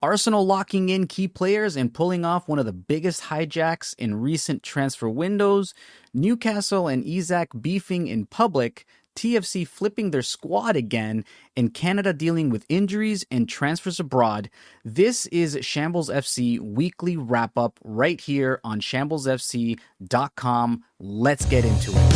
Arsenal locking in key players and pulling off one of the biggest hijacks in recent transfer windows, Newcastle and Isak beefing in public, TFC flipping their squad again, and Canada dealing with injuries and transfers abroad. This is Shambles FC weekly wrap up right here on shamblesfc.com. Let's get into it.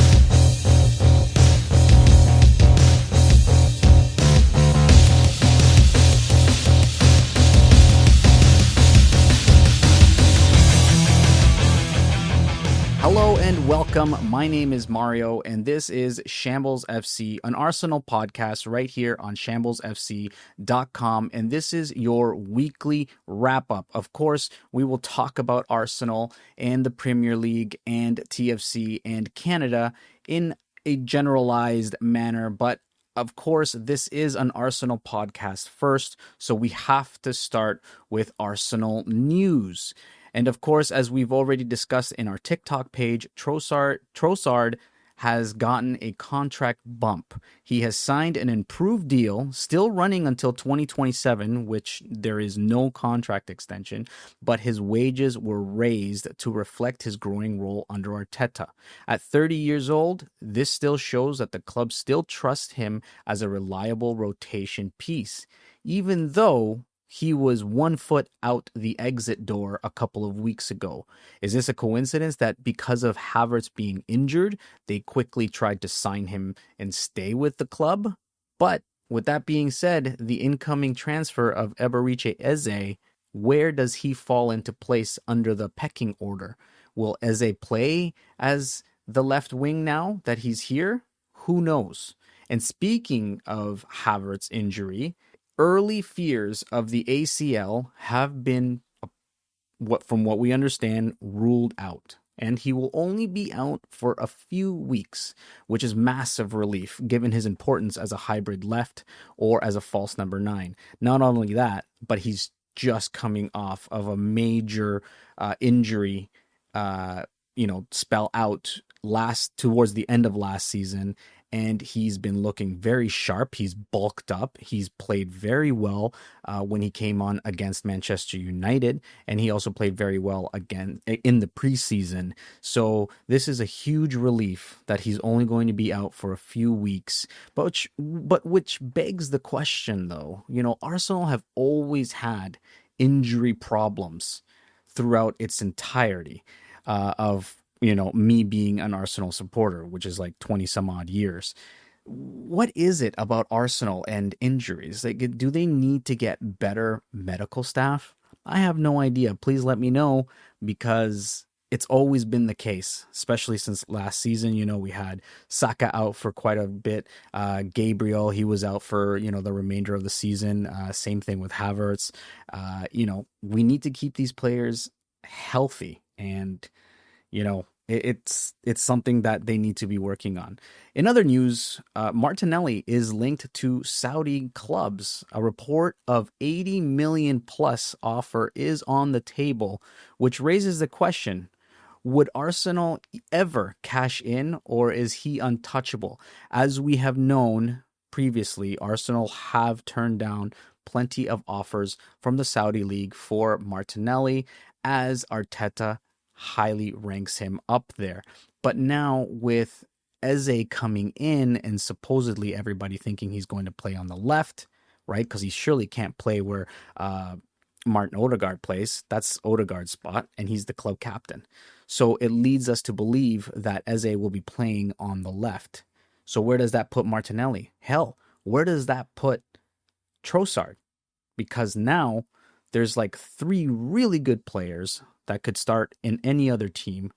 Hello and welcome. My name is Mario, and this is Shambles FC, an Arsenal podcast right here on shamblesfc.com. And this is your weekly wrap up. Of course, we will talk about Arsenal and the Premier League and TFC and Canada in a generalized manner, but of course, this is an Arsenal podcast first, so we have to start with Arsenal news. And of course, as we've already discussed in our TikTok page, Trossard has gotten a contract bump. He has signed an improved deal, still running until 2027, which there is no contract extension, but his wages were raised to reflect his growing role under Arteta. At 30 years old, this still shows that the club still trusts him as a reliable rotation piece, even though he was 1 foot out the exit door a couple of weeks ago. Is this a coincidence that because of Havertz being injured, they quickly tried to sign him and stay with the club? But with that being said, the incoming transfer of Eberechi Eze, where does he fall into place under the pecking order? Will Eze play as the left wing now that he's here? Who knows? And speaking of Havertz injury, early fears of the ACL have been, from what we understand, ruled out. And he will only be out for a few weeks, which is massive relief given his importance as a hybrid left or as a false number 9. Not only that, but he's just coming off of a major injury, spell out towards the end of last season. And he's been looking very sharp. He's bulked up. He's played very well when he came on against Manchester United. And he also played very well again in the preseason. So this is a huge relief that he's only going to be out for a few weeks. But which begs the question, though. Arsenal have always had injury problems throughout its entirety of me being an Arsenal supporter, which is like 20 some odd years. What is it about Arsenal and injuries? Do they need to get better medical staff? I have no idea. Please let me know, because it's always been the case, especially since last season. We had Saka out for quite a bit. Gabriel, he was out for, the remainder of the season. Same thing with Havertz. We need to keep these players healthy, and, it's something that they need to be working on. In other news, Martinelli is linked to Saudi clubs. A report of 80 million plus offer is on the table, which raises the question, would Arsenal ever cash in, or is he untouchable? As we have known previously, Arsenal have turned down plenty of offers from the Saudi League for Martinelli, as Arteta highly ranks him up there. But now with Eze coming in and supposedly everybody thinking he's going to play on the left, right? Because he surely can't play where Martin Odegaard plays. That's Odegaard's spot, and he's the club captain. So it leads us to believe that Eze will be playing on the left. So where does that put Martinelli? Hell, where does that put Trossard? Because now there's like 3 really good players that could start in any other team.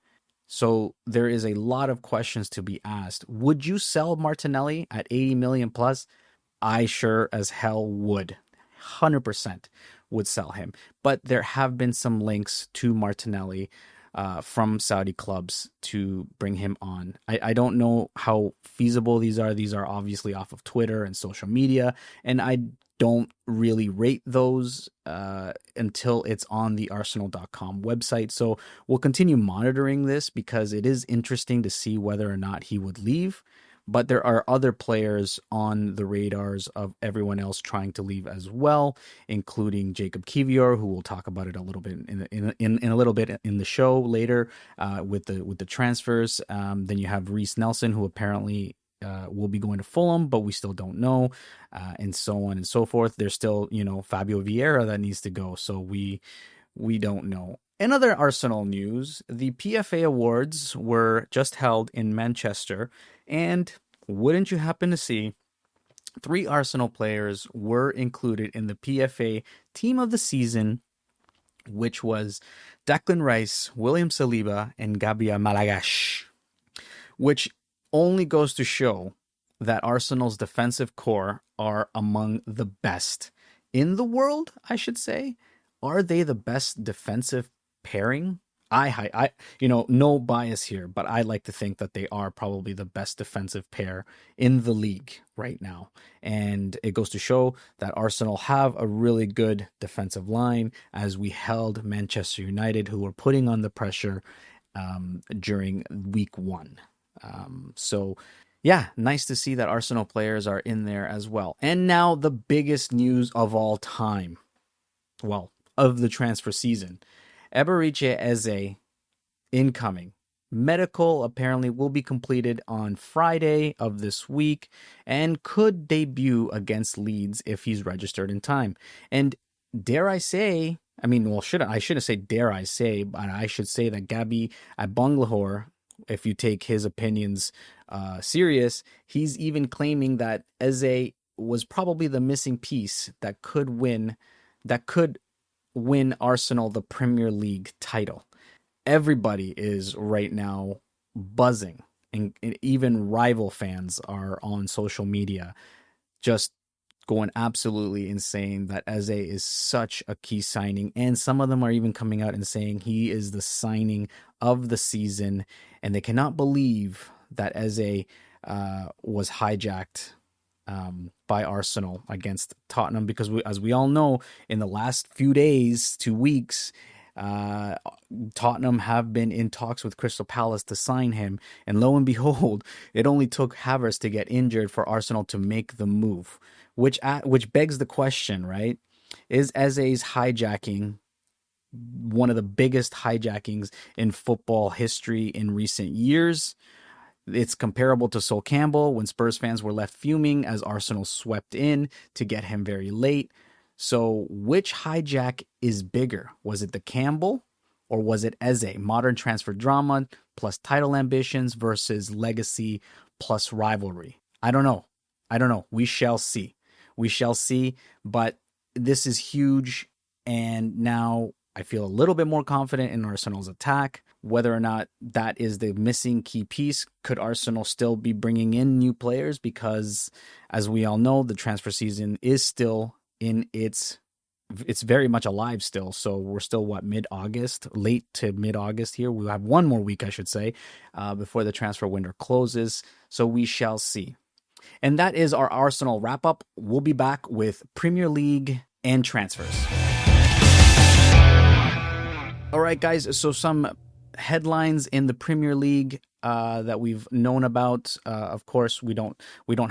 So there is a lot of questions to be asked. Would you sell Martinelli at 80 million plus? I sure as hell would. 100% would sell him. But there have been some links to Martinelli from Saudi clubs to bring him on. I don't know how feasible these are. These are obviously off of Twitter and social media, and I don't really rate those until it's on the arsenal.com website. So we'll continue monitoring this, because it is interesting to see whether or not he would leave. but there are other players on the radars of everyone else trying to leave as well, including Jacob Kivior, who we'll talk about it a little bit in a little bit in the show later with the transfers. Then you have Reece Nelson, who apparently will be going to Fulham, but we still don't know, and so on and so forth. There's still, Fabio Vieira that needs to go, so we don't know. In other Arsenal news, the PFA Awards were just held in Manchester, and wouldn't you happen to see, 3 Arsenal players were included in the PFA Team of the Season, which was Declan Rice, William Saliba, and Gabriel Malagash, which only goes to show that Arsenal's defensive core are among the best in the world, I should say. Are they the best defensive pairing? I no bias here, but I like to think that they are probably the best defensive pair in the league right now. And it goes to show that Arsenal have a really good defensive line, as we held Manchester United, who were putting on the pressure during week 1. So yeah, nice to see that Arsenal players are in there as well. And now the biggest news of all time. Well, of the transfer season. Eberechi Eze incoming. Medical apparently will be completed on Friday of this week and could debut against Leeds if he's registered in time. And dare I say, I shouldn't say dare I say, but I should say that Gabi Agbonlahor, if you take his opinions serious, he's even claiming that Eze was probably the missing piece that could win Arsenal the Premier League title. Everybody is right now buzzing, and even rival fans are on social media just going absolutely insane that Eze is such a key signing, and some of them are even coming out and saying he is the signing of the season, and they cannot believe that Eze was hijacked by Arsenal against Tottenham, because as we all know, in the last few days, 2 weeks, Tottenham have been in talks with Crystal Palace to sign him, and lo and behold, it only took Havertz to get injured for Arsenal to make the move, which begs the question, right? Is Eze's hijacking one of the biggest hijackings in football history in recent years? It's comparable to Sol Campbell, when Spurs fans were left fuming as Arsenal swept in to get him very late. So which hijack is bigger? Was it the Campbell or was it Eze? Modern transfer drama plus title ambitions versus legacy plus rivalry. I don't know. We shall see. But this is huge. And now I feel a little bit more confident in Arsenal's attack. Whether or not that is the missing key piece, could Arsenal still be bringing in new players? Because as we all know, the transfer season is still it's very much alive still. So we're still mid-August, late to mid-August here. We'll have one more week, I should say, before the transfer window closes. So we shall see. And that is our Arsenal wrap-up. We'll be back with Premier League and transfers. All right, guys. So some headlines in the Premier League that we've known about. Of course, we don't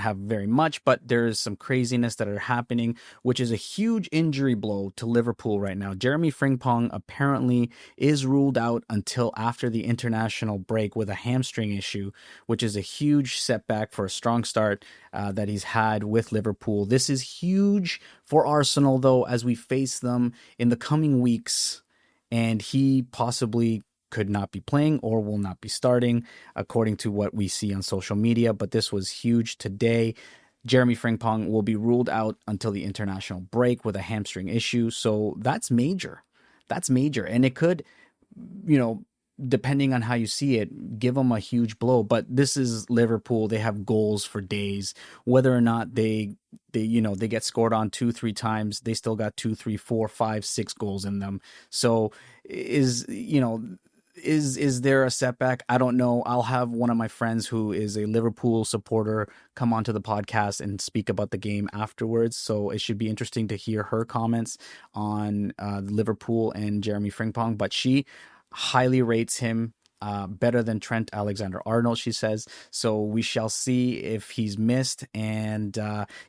have very much, but there is some craziness that are happening, which is a huge injury blow to Liverpool right now. Jeremy Frimpong apparently is ruled out until after the international break with a hamstring issue, which is a huge setback for a strong start that he's had with Liverpool. This is huge for Arsenal, though, as we face them in the coming weeks, and he possibly could not be playing or will not be starting, according to what we see on social media. But this was huge today. Jeremy Frimpong will be ruled out until the international break with a hamstring issue. So that's major. And it could, depending on how you see it, give them a huge blow. But this is Liverpool. They have goals for days. Whether or not they get scored on 2-3 times, they still got 2, 3, 4, 5, 6 goals in them. So is there a setback? I don't know. I'll have one of my friends who is a Liverpool supporter come onto the podcast and speak about the game afterwards. So it should be interesting to hear her comments on Liverpool and Jeremy Frimpong. But she highly rates him better than Trent Alexander-Arnold, she says. So we shall see if he's missed. And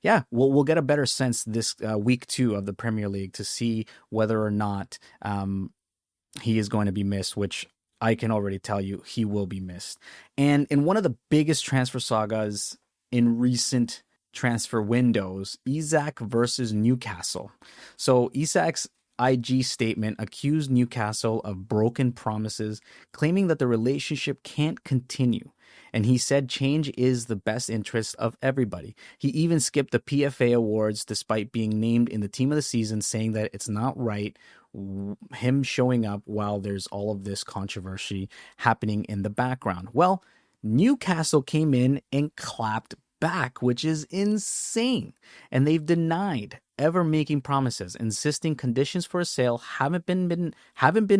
yeah, we'll get a better sense this week 2 of the Premier League to see whether or not he is going to be missed, which I can already tell you he will be missed. And in one of the biggest transfer sagas in recent transfer windows, Isak versus Newcastle. So Isak's IG statement accused Newcastle of broken promises, claiming that the relationship can't continue. And he said change is the best interest of everybody. He even skipped the PFA awards despite being named in the team of the season, saying that it's not right him showing up while there's all of this controversy happening in the background. Well, Newcastle came in and clapped back, which is insane. And they've denied ever making promises, insisting conditions for a sale haven't been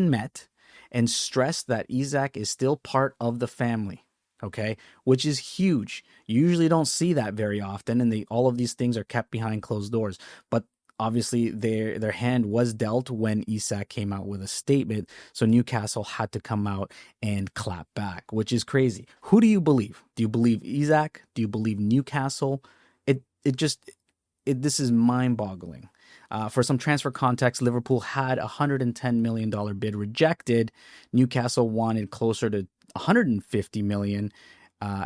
met, and stressed that Isak is still part of the family. Okay, which is huge. You usually don't see that very often, and all of these things are kept behind closed doors. But obviously, their hand was dealt when Isak came out with a statement, so Newcastle had to come out and clap back, which is crazy. Who do you believe? Do you believe Isak? Do you believe Newcastle? This is mind-boggling. For some transfer context, Liverpool had a $110 million bid rejected. Newcastle wanted closer to $150 million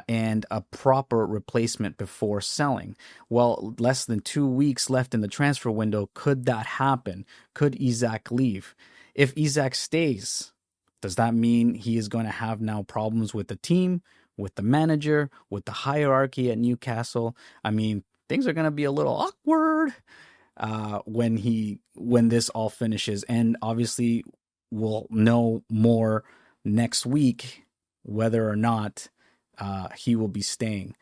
and a proper replacement before selling. Well, less than 2 weeks left in the transfer window. Could that happen? Could Isak leave? If Isak stays, does that mean he is going to have now problems with the team, with the manager, with the hierarchy at Newcastle? I mean, things are going to be a little awkward when this all finishes. And obviously, we'll know more next week whether or not he will be staying.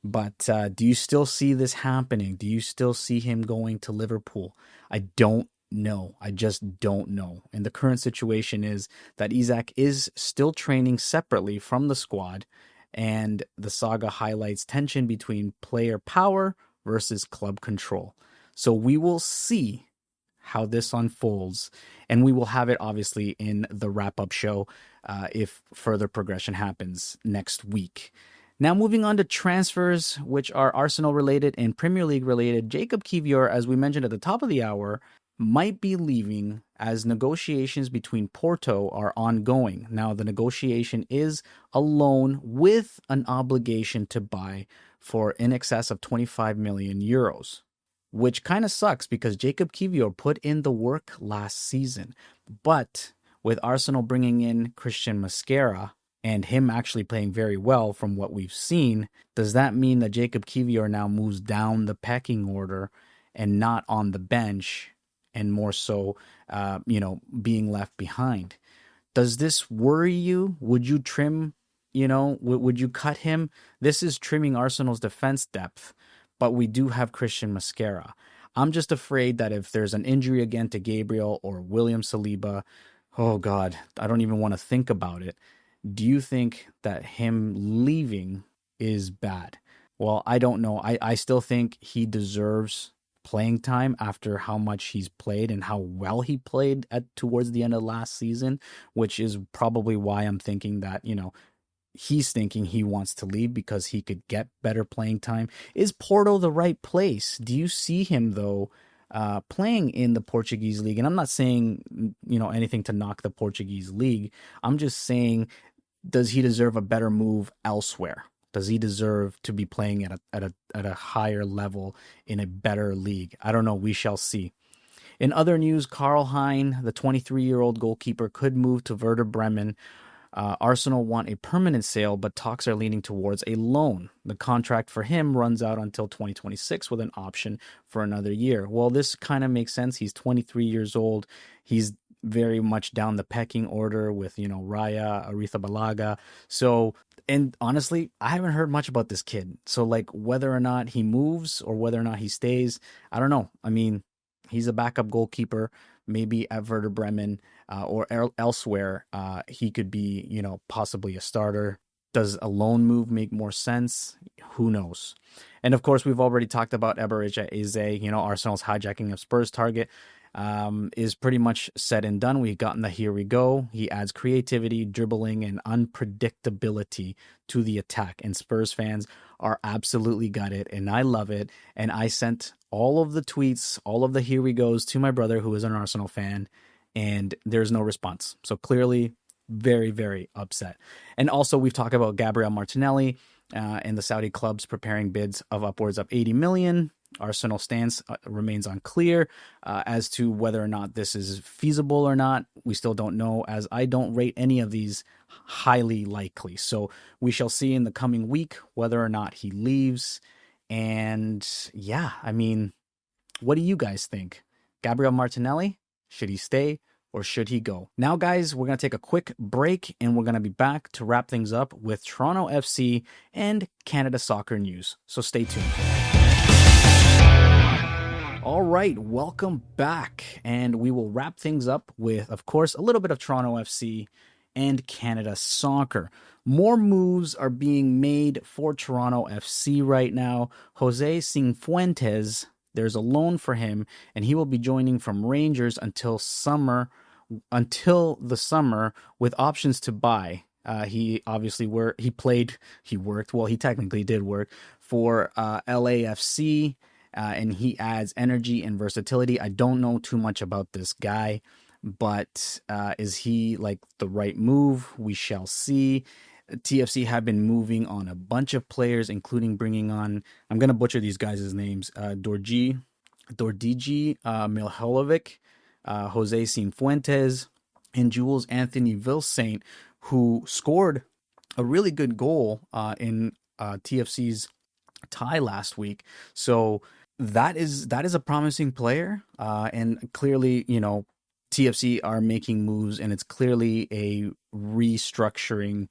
But do you still see this happening? Do you still see him going to Liverpool? I don't know. I just don't know. And the current situation is that Isak is still training separately from the squad, and the saga highlights tension between player power versus club control. So we will see how this unfolds, and we will have it obviously in the wrap-up show if further progression happens next week. Now moving on to transfers, which are Arsenal related and Premier League related. Jacob Kiwior, as we mentioned at the top of the hour, might be leaving as negotiations between Porto are ongoing. Now the negotiation is a loan with an obligation to buy for in excess of 25 million euros. Which kind of sucks because Jacob Kiwior put in the work last season. But with Arsenal bringing in Christian Mosquera and him actually playing very well from what we've seen, does that mean that Jacob Kiwior now moves down the pecking order and not on the bench and more so, being left behind? Does this worry you? Would you trim, would you cut him? This is trimming Arsenal's defense depth. But we do have Christian Mosquera. I'm just afraid that if there's an injury again to Gabriel or William Saliba, oh God, I don't even want to think about it. Do you think that him leaving is bad? Well, I don't know. I still think he deserves playing time after how much he's played and how well he played towards the end of last season, which is probably why I'm thinking that, he's thinking he wants to leave because he could get better playing time. Is Porto the right place? Do you see him, though, playing in the Portuguese league? And I'm not saying, anything to knock the Portuguese league. I'm just saying, does he deserve a better move elsewhere? Does he deserve to be playing at a higher level in a better league? I don't know. We shall see. In other news, Karl Hein, the 23-year-old goalkeeper, could move to Werder Bremen. Arsenal want a permanent sale, but talks are leaning towards a loan. The contract for him runs out until 2026 with an option for another year. Well, this kind of makes sense. He's 23 years old. He's very much down the pecking order with, Raya, Arrizabalaga. So, and honestly, I haven't heard much about this kid. So, whether or not he moves or whether or not he stays, I don't know. I mean, he's a backup goalkeeper. Maybe at Werder Bremen or elsewhere, he could be, possibly a starter. Does a loan move make more sense? Who knows? And of course, we've already talked about Eberechi Eze, Arsenal's hijacking of Spurs target. is pretty much said and done. We've gotten the here we go. He adds creativity, dribbling, and unpredictability to the attack. And Spurs fans are absolutely gutted, and I love it. And I sent all of the tweets, all of the here we goes to my brother, who is an Arsenal fan, and there's no response. So clearly, very, very upset. And also, we've talked about Gabriel Martinelli and the Saudi clubs preparing bids of upwards of 80 million. Arsenal stance remains unclear as to whether or not this is feasible or not. We still don't know, as I don't rate any of these highly likely. So we shall see in the coming week whether or not he leaves. And yeah, I mean, what do you guys think? Gabriel Martinelli, should he stay or should he go? Now, guys, we're going to take a quick break and we're going to be back to wrap things up with Toronto FC and Canada soccer news. So stay tuned. All right, welcome back. And we will wrap things up with, of course, a little bit of Toronto FC and Canada soccer. More moves are being made for Toronto FC right now. Jose Cifuentes, there's a loan for him, and he will be joining from Rangers until the summer with options to buy. He technically did work for LAFC. And he adds energy and versatility. I don't know too much about this guy, but is he like the right move? We shall see. TFC have been moving on a bunch of players, including bringing on, I'm going to butcher these guys' names, Dordigi Milhalovic, Jose Cifuentes, and Jules Anthony Vilsaint, who scored a really good goal in TFC's tie last week. So that is a promising player, and clearly, TFC are making moves, and it's clearly a restructuring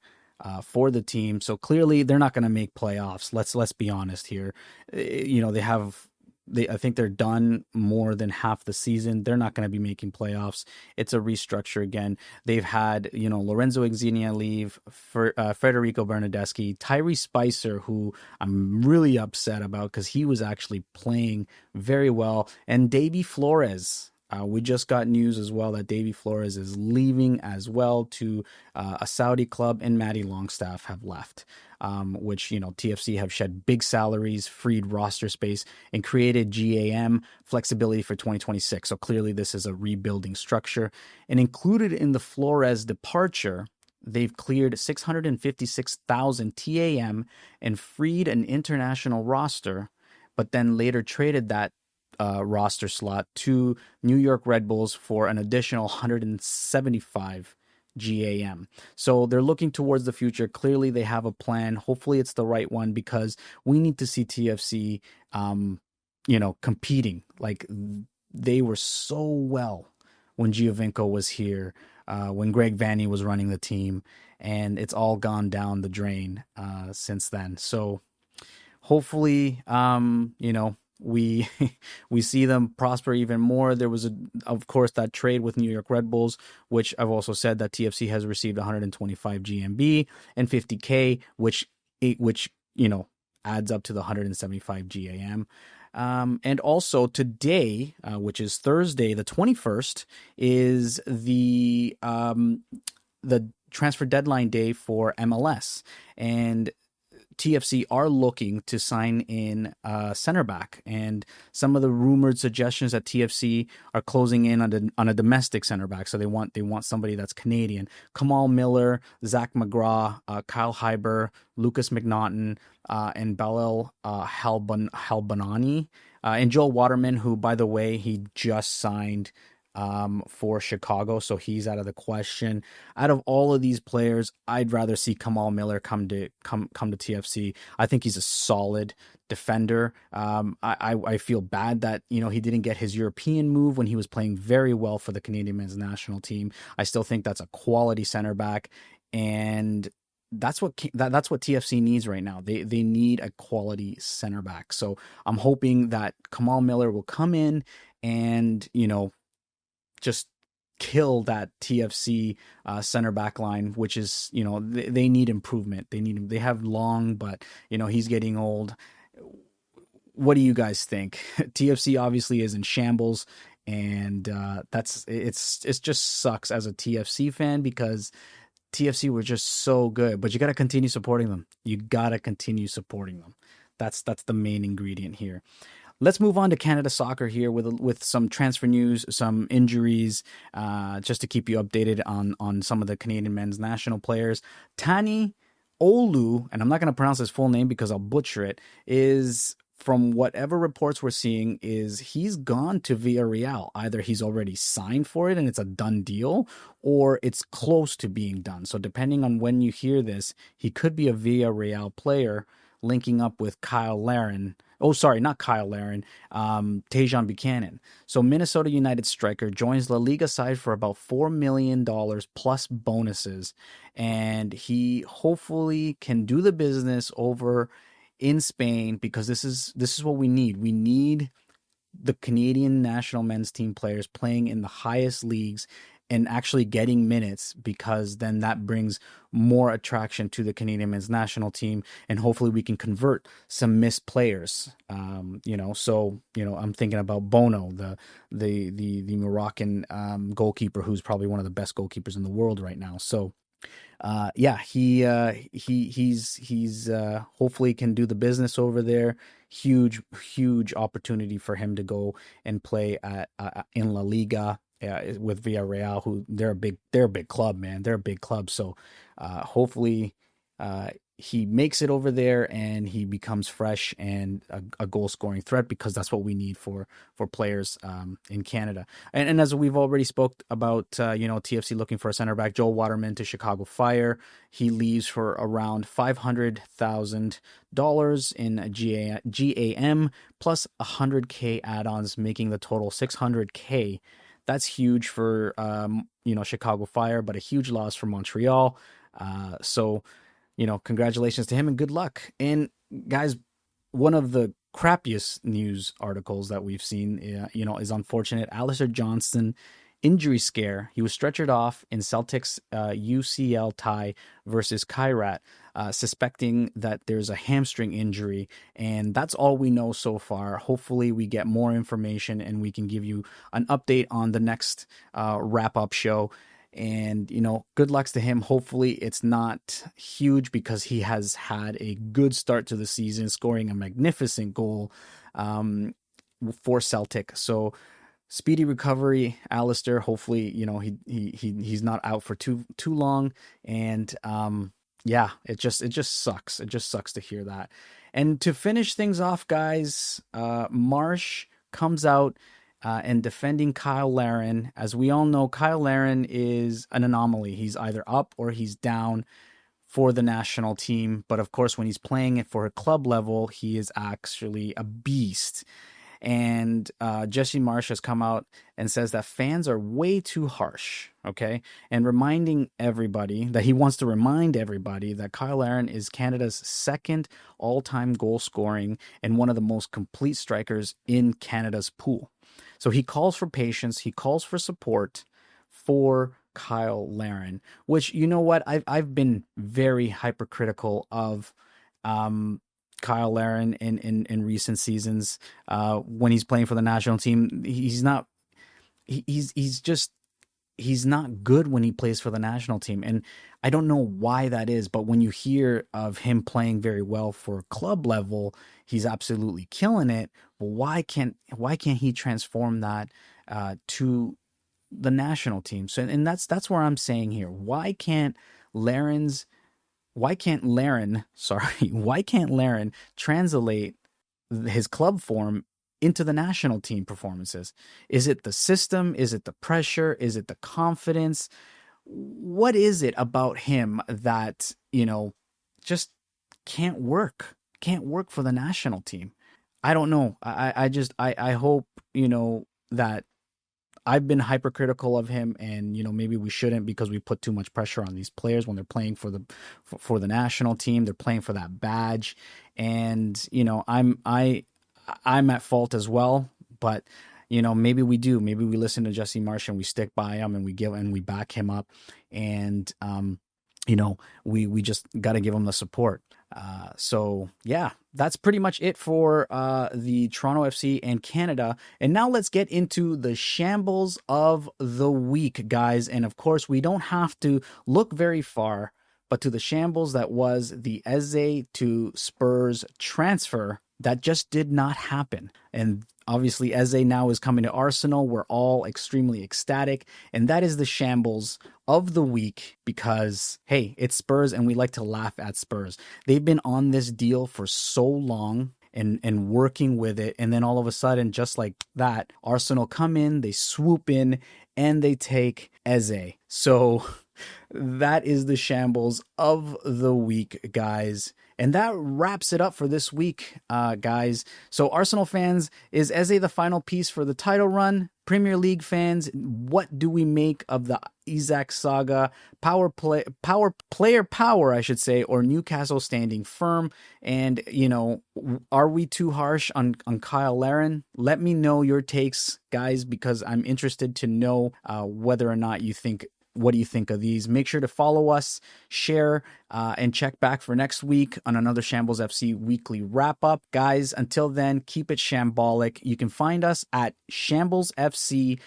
for the team. So clearly, they're not going to make playoffs. Let's be honest here. I think they're done more than half the season. They're not going to be making playoffs. It's a restructure again. They've had, Lorenzo Insigne leave, Federico Bernardeschi, Tyrese Spicer, who I'm really upset about because he was actually playing very well, and Davy Flores. We just got news as well that Davy Flores is leaving as well to a Saudi club, and Matty Longstaff have left, which, TFC have shed big salaries, freed roster space, and created GAM flexibility for 2026. So clearly this is a rebuilding structure. And included in the Flores departure, they've cleared 656,000 TAM and freed an international roster, but then later traded that roster slot to New York Red Bulls for an additional 175 GAM. So they're looking towards the future. Clearly they have a plan. Hopefully it's the right one, because we need to see TFC competing. Like, they were so well when Giovinco was here, when Greg Vanney was running the team, and it's all gone down the drain since then. So hopefully we see them prosper even more. There was, of course, that trade with New York Red Bulls, which I've also said that TFC has received 125 GMB and 50K, which adds up to the 175 GAM. And also today, which is Thursday, the 21st, is the transfer deadline day for MLS, and TFC are looking to sign in center back, and some of the rumored suggestions that TFC are closing in on a domestic center back. So they want somebody that's Canadian. Kamal Miller, Zach McGraw, Kyle Hyber, Lucas McNaughton, and Balel Halbanani, and Joel Waterman, who, by the way, he just signed for Chicago, so he's out of the question. Out of all of these players, I'd rather see Kamal Miller come to TFC. I think he's a solid defender. I feel bad that he didn't get his European move when he was playing very well for the Canadian men's national team. I still think that's a quality center back, and that's what TFC needs right now. They need a quality center back. So I'm hoping that Kamal Miller will come in and just kill that TFC center back line, which is, they need improvement. They have Long, but he's getting old. What do you guys think? TFC obviously is in shambles, And it's just sucks as a TFC fan because TFC were just so good, but you got to continue supporting them. You got to continue supporting them. That's the main ingredient here. Let's move on to Canada soccer here with some transfer news, some injuries, just to keep you updated on some of the Canadian men's national players. Tani Olu, and I'm not going to pronounce his full name because I'll butcher it, is, from whatever reports we're seeing, is he's gone to Villarreal. Either he's already signed for it and it's a done deal, or it's close to being done. So depending on when you hear this, he could be a Villarreal player linking up with Kyle Larin. Oh, sorry, not Kyle Larin, Tajon Buchanan. So Minnesota United striker joins La Liga side for about $4 million plus bonuses, and he hopefully can do the business over in Spain, because this is what we need. We need the Canadian national men's team players playing in the highest leagues and actually getting minutes, because then that brings more attraction to the Canadian men's national team, and hopefully we can convert some missed players. So I'm thinking about Bono, the Moroccan goalkeeper, who's probably one of the best goalkeepers in the world right now. So he's hopefully can do the business over there. Huge opportunity for him to go and play in La Liga with Villarreal, who they're a big club, man. They're a big club. So hopefully he makes it over there and he becomes fresh and a goal scoring threat, because that's what we need for players in Canada. And as we've already spoke about, TFC looking for a center back, Joel Waterman to Chicago Fire. He leaves for around $500,000 in GAM plus $100K add-ons, making the total $600K. That's huge for Chicago Fire, but a huge loss for Montreal. Congratulations to him and good luck. And guys, one of the crappiest news articles that we've seen, is unfortunate. Alistair Johnston, injury scare. He was stretchered off in Celtic's UCL tie versus Kairat, suspecting that there's a hamstring injury. And that's all we know so far. Hopefully we get more information and we can give you an update on the next wrap-up show. And, good lucks to him. Hopefully it's not huge, because he has had a good start to the season, scoring a magnificent goal for Celtic. So speedy recovery, Alistair. Hopefully, he's not out for too long. And it just sucks. It just sucks to hear that. And to finish things off, guys, Marsh comes out and defending Kyle Larin. As we all know, Kyle Larin is an anomaly. He's either up or he's down for the national team. But of course, when he's playing it for a club level, he is actually a beast. And Jesse Marsh has come out and says that fans are way too harsh, okay? And he wants to remind everybody that Kyle Larin is Canada's second all-time goal scoring and one of the most complete strikers in Canada's pool. So he calls for patience. He calls for support for Kyle Larin, which, you know what? I've been very hypercritical of Kyle Larin in recent seasons. When he's playing for the national team, he's not good when he plays for the national team. And I don't know why that is, but when you hear of him playing very well for club level, he's absolutely killing it. But why can't he transform that to the national team? So, and that's where I'm saying here. Why can't Larin translate his club form into the national team performances? Is it the system? Is it the pressure? Is it the confidence? What is it about him that, just can't work for the national team? I don't know. I hope, that I've been hypercritical of him, and maybe we shouldn't, because we put too much pressure on these players when they're playing for the national team. They're playing for that badge, and I'm at fault as well. But maybe we do. Maybe we listen to Jesse Marsh and we stick by him and we back him up, and we just got to give him the support. So yeah, that's pretty much it for the Toronto FC and Canada. And now let's get into the shambles of the week, guys. And of course, we don't have to look very far, but to the shambles that was the Eze to Spurs transfer that just did not happen. And obviously, Eze now is coming to Arsenal. We're all extremely ecstatic. And that is the shambles of the week because, hey, it's Spurs and we like to laugh at Spurs. They've been on this deal for so long and working with it. And then all of a sudden, just like that, Arsenal come in, they swoop in, and they take Eze. So that is the shambles of the week, guys. And that wraps it up for this week, guys. So Arsenal fans, is Eze the final piece for the title run? Premier League fans, what do we make of the Isak saga? Player power, I should say, or Newcastle standing firm? And, you know, are we too harsh on Kyle Larin? Let me know your takes, guys, because I'm interested to know whether or not you think, what do you think of these? Make sure to follow us, share, and check back for next week on another Shambles FC weekly wrap up. Guys, until then, keep it shambolic. You can find us at shamblesfc.com.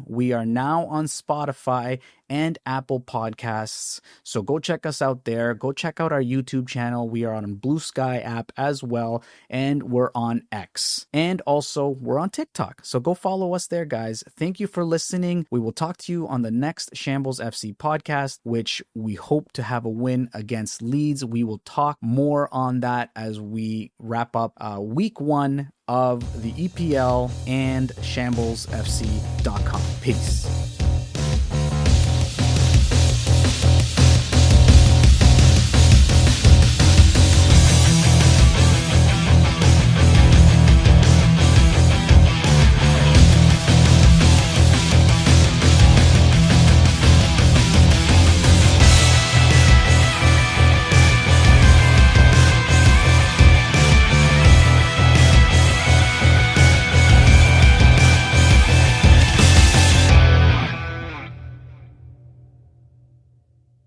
We are now on Spotify and Apple Podcasts. So go check us out there. Go check out our YouTube channel. We are on Blue Sky app as well. And we're on X. And also, we're on TikTok. So go follow us there, guys. Thank you for listening. We will talk to you on the next Shambles FC podcast, which we hope to have a win against Leeds. We will talk more on that as we wrap up week 1 of the EPL and shamblesfc.com. Peace.